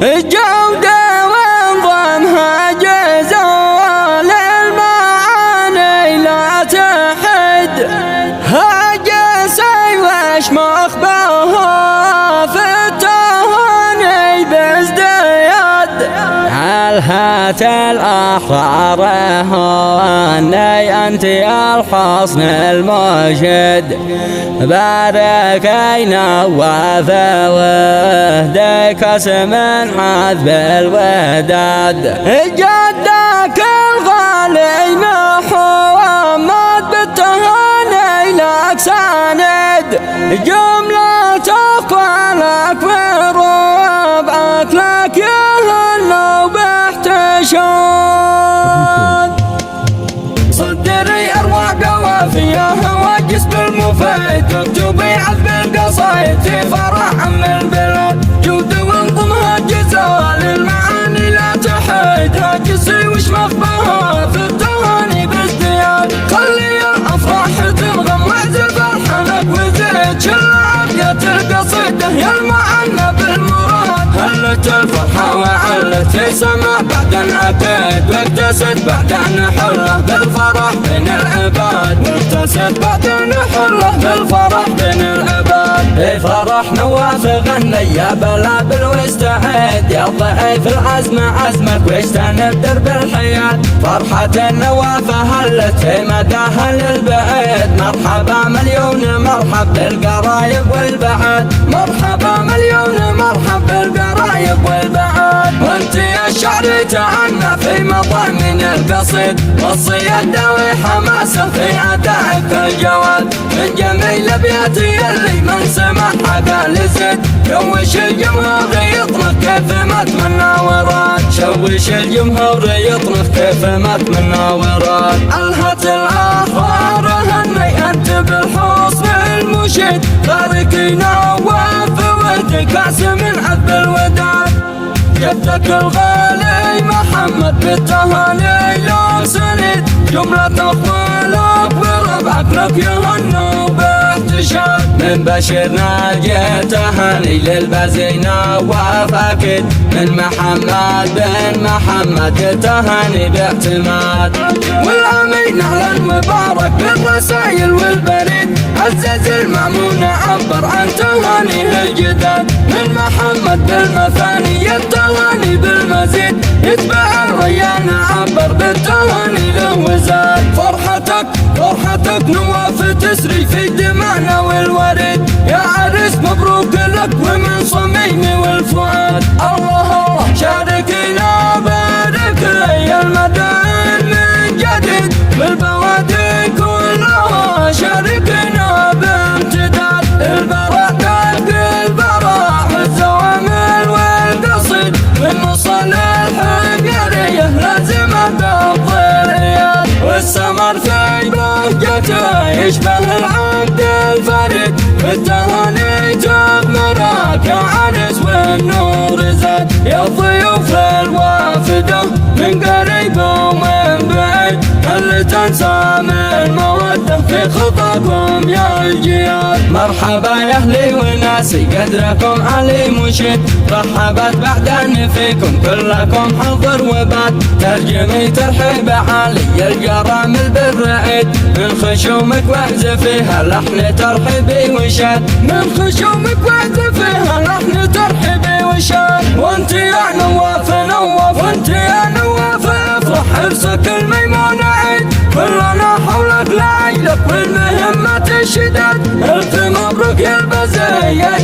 الجودة وانظمها جزول المعاني لا تحد هاجسي واشمخ بها في التهاني بازدياد الهات الأحرار هاني أنت الحصن المجد باركينا وفوهدك اسم عذب الوداد جدك الغالي محمد بالتهاني لك سند جملة أقوالك وربعك لك يهلوا باحتشاد صدري أروع قوافيها هواجس بالمفيد مكتوبي عذب القصايد في فرح عم البلاد جود وانظمها جزال المعاني لا تحيد هاجسي وشمخ بها في التهاني بازدياد خلي الأفراح تنغم واعزف الحنك وزيد شل عافية القصيدة يا المعنى بالمراد هلت الفرحة وعلت سما بعد انعقد واكتسد بعد ان حره بالفرح بين العباد واكتسد بعد ان حره بالفرح بين العباد فرح نواف غني يا بلابل واستعد يا ضعيف العزم عزمك واجتنب درب الحياة فرحة النواف هلت في مداها للبعيد مرحبا مليون مرحب بالقرايب والبعاد مرحبا مليون مرحب بالقرايب والبعاد وانت يا الشعر تعنى في مضامن القصيد والصيد دوي حماسه في عدائك الجواد من جميل ابياتي اللي من سمعها قال زد شوش الجمهور يطنخ كيف ما تمنى وراد شوش الجمهور يطنخ كيف ما تمنى وراد الهت الاخبار هني انت بالحسن المشيد باركينا وفوتك اسم عذب الوداد جدك الغالي محمد بالتهاني لك سند جملة أقوالك وربعك لك يهنوا باحتشاد من بشرنا جيت تهاني للبزينة وفاكد من محمد بن محمد تهاني باعتماد والأمين على المبارك بالرسائل والبريد عزز المأمون عبر عن تهانيه الجداد من محمد بالمثاني التهاني بالمزيد يتبع الريان عبر بالتهاني له وزاد فرحتك نواف تسري في دمعنا والورد يا عريس مبروك لك ومن صميمي والفؤاد الله شاركنا بارك لي المدائن من جديد بالبوادي كلها شاركنا بامتداد البراء دق البراء والزوامل والقصيد من مصالح الحقرية لازمة بالضريات والسمر في بهجته يشبه العبد الفريد بالتهاني تغمرك يا عرس والنور زاد يا ضيوف الوافدة من قريب ومن بعيد هل تنسى من مودة في خطاكم يا الجياد مرحبا يا اهلي وناسي قدركم علي مشيد رحبت بعد ان فيكم كلكم حضر وبات ترجمي ترحيب علي الجرامل بالرعيد من خشومك واعزفيها لحن ترحيبي وشاد من خشومك واعزفيها لحن ترحيبي وشاد وانت يا نواف وانت يا نواف افرح حرصك الميمون عيد كلنا حولك لعيلك والمهمة الشداد الف مبروك يا البزي يا